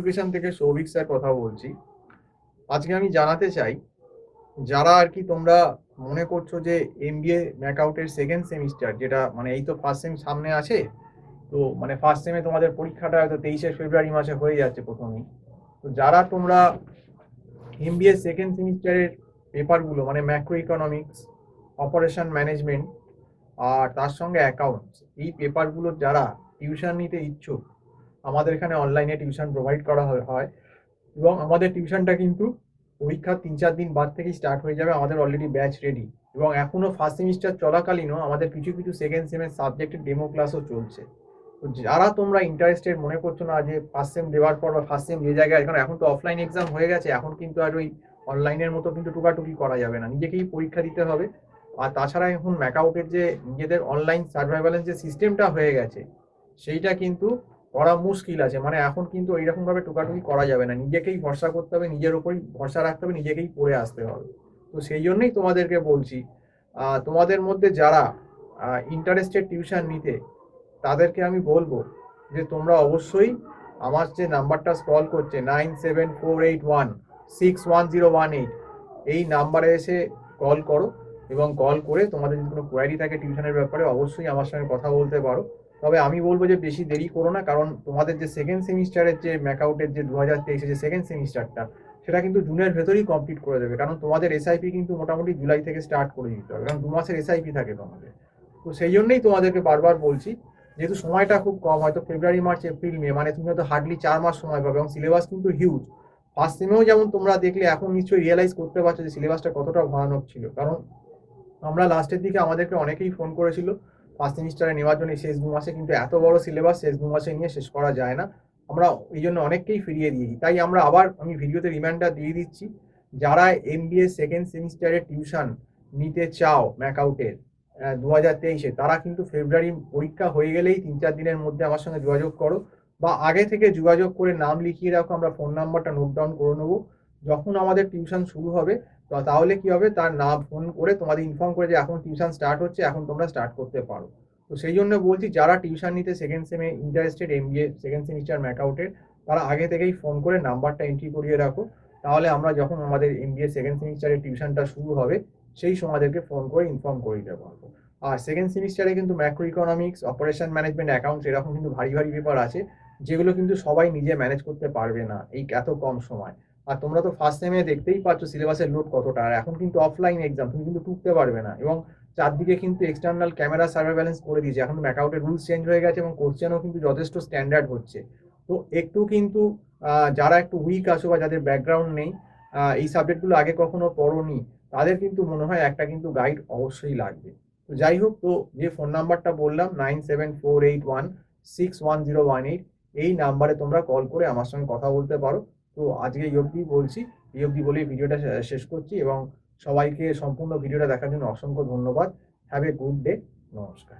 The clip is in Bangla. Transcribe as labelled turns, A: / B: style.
A: এডুকেশন থেকে সৌভিক স্যার কথা বলছি। আজকে আমি জানাতে চাই, যারা আর কি তোমরা মনে করছো যে এমবিএ ম্যাকআউটের সেকেন্ড সেমিস্টার, যেটা মানে এই তো ফার্স্ট সেম সামনে আছে, তো মানে ফার্স্ট সেমে তোমাদের পরীক্ষাটা হয়তো 23শে ফেব্রুয়ারি মাসে হয়ে যাচ্ছে প্রথমেই। তো যারা তোমরা এমবিএ সেকেন্ড সেমিস্টারের পেপারগুলো মানে ম্যাক্রো ইকোনমিক্স, অপারেশন ম্যানেজমেন্ট আর তার সঙ্গে অ্যাকাউন্টস, এই পেপারগুলোর যারা টিউশন নিতে ইচ্ছুক, আমাদের এখানে অনলাইনে টিউশন প্রোভাইড করা হয় এবং আমাদের টিউশনটা কিন্তু পরীক্ষার 3-4 দিন বাদ থেকেই স্টার্ট হয়ে যাবে। আমাদের অলরেডি ব্যাচ রেডি এবং এখনো ফার্স্ট সেমিস্টার চলাকালীনও আমাদের কিছু কিছু সেকেন্ড সেমের সাবজেক্টের ডেমো ক্লাসও চলছে। তো যারা তোমরা ইন্টারেস্টেড মনে করছো না যে ফার্স্ট সেম দেওয়ার পর বা ফার্স্ট সেম যে জায়গায়, কারণ এখন তো অফলাইন এক্সাম হয়ে গেছে, এখন কিন্তু আর ওই অনলাইনের মতো কিন্তু টুকাটুকি করা যাবে না, নিজেকেই পরীক্ষা দিতে হবে। আর তাছাড়া এখন ম্যাকআউটের যে নিজেদের অনলাইন সার্ভাইভ্যালেন্স যে সিস্টেমটা হয়ে গেছে, সেইটা কিন্তু করা মুশকিল আছে। মানে এখন কিন্তু এইরকম ভাবে টোকাটুকি করা যাবে না, নিজেকেই ভরসা করতে হবে, নিজের উপরই ভরসা রাখতে হবে, নিজেকেই পড়ে আসতে হবে। তো সেই জন্যই তোমাদেরকে বলছি, তোমাদের মধ্যে যারা ইন্টারেস্টেড টিউশন নিতে, তাদেরকে আমি বলবো যে তোমরা অবশ্যই আমার যে নাম্বারটা স্ক্রল করছে 9748161018, এই নাম্বারে এসে কল করো এবং কল করে তোমাদের যদি কোনো কোয়ারি থাকে টিউশনের ব্যাপারে অবশ্যই আমার সঙ্গে কথা বলতে পারো। তবে আমি বলবো যে বেশি দেরি করো না, কারণ তোমাদের যে সেকেন্ড সেমিস্টারের যে ম্যাকআউটের যে 2023 যে সেকেন্ড সেমিস্টারটা, সেটা কিন্তু জুনের ভেতরেই কমপ্লিট করে দেবে, কারণ তোমাদের এসআইপি কিন্তু মোটামুটি জুলাই থেকে স্টার্ট করে দিতে হবে, কারণ 2 মাসের এসআইপি থাকে তোমাদের। তো সেই জন্যই তোমাদেরকে বারবার বলছি, যেহেতু সময়টা খুব কম, হয়তো ফেব্রুয়ারি মার্চ এপ্রিল মে, মানে তুমি হয়তো হার্ডলি 4 মাস সময় পাবে এবং সিলেবাস কিন্তু হিউজ। ফার্স্ট সেমেও যেমন তোমরা দেখলে, এখন নিশ্চয়ই রিয়েলাইজ করতে পারছো যে সিলেবাসটা কতটা ভয়ানক ছিল, কারণ আমরা লাস্টের দিকে আমাদেরকে অনেকেই ফোন করেছিল ফার্স্ট সেমিস্টারে নেওয়ার জন্য শেষ 2 মাসে, কিন্তু এত বড় সিলেবাস শেষ 2 মাসে নিয়ে শেষ করা যায় না। আমরা এই জন্য অনেককেই ফিরিয়ে দিয়েছি। তাই আমরা আবার আমি ভিডিওতে রিমাইন্ডার দিয়ে দিচ্ছি, যারা এমবিএ সেকেন্ড সেমিস্টারের টিউশন নিতে চাও ম্যাকআউটের 2023-এ, তারা কিন্তু ফেব্রুয়ারি পরীক্ষা হয়ে গেলেই 3-4 দিনের মধ্যে আমার সঙ্গে যোগাযোগ করো, বা আগে থেকে যোগাযোগ করে নাম লিখিয়ে রাখো, আমরা ফোন নাম্বারটা নোট ডাউন করে নেবো। যখন আমাদের টিউশন শুরু হবে, তো তাহলে কি হবে, তার নাম ফোন করে তোমাদের ইনফর্ম করে যে এখন টিউশন স্টার্ট হচ্ছে, এখন তোমরা স্টার্ট করতে পারো। তো সেই জন্য বলছি, যারা টিউশন নিতে সেকেন্ড সেমে ইন্টারেস্টেড এমবিএ সেকেন্ড সেমিস্টার ম্যাকআউটের, তারা আগে থেকেই ফোন করে নাম্বারটা এন্ট্রি করিয়ে রাখো। তাহলে আমরা যখন আমাদের এমবিএ সেকেন্ড সেমিস্টারের টিউশনটা শুরু হবে, সেই সময় আমাদেরকে ফোন করে ইনফর্ম করে দিতে পারবো। আর সেকেন্ড সেমিস্টারে কিন্তু macro economics, operation management, accounts, এরকম কিন্তু ভারী ভারী পেপার আছে, যেগুলো কিন্তু সবাই নিজে ম্যানেজ করতে পারবে না এই এত কম সময়। আর তোমরা তো ফার্স্ট সেমে দেখতেই পাচ্ছ সিলেবাসের লোড কতটা, আর এখন কিন্তু অফলাইন এক্সাম, তুমি কিন্তু টুকতে পারবে না। এবং চারদিকে কিন্তু এক্সটার্নাল ক্যামেরা সার্ভেইলেন্স করে দিয়েছে, এখন ম্যাকআউটের রুলস চেঞ্জ হয়ে গেছে এবং কোশ্চেনও কিন্তু যথেষ্ট স্ট্যান্ডার্ড হচ্ছে। তো একটু কিন্তু যারা একটু উইক আছো বা যাদের ব্যাকগ্রাউন্ড নেই, এই সাবজেক্টগুলো আগে কখনো পড়োনি, তাদের কিন্তু মনে হয় একটা কিন্তু গাইড অবশ্যই লাগবে। তো যাই হোক, তো যে ফোন নাম্বারটা বললাম 9748161018, এই নাম্বারে তোমরা কল করে আমার সঙ্গে কথা বলতে পারো। তো আজকে এই অবধি বলছি, এই অবধি বলেই ভিডিওটা শেষ করছি এবং সবাইকে সম্পূর্ণ ভিডিওটা দেখার জন্য অসংখ্য ধন্যবাদ। Have a good day. নমস্কার।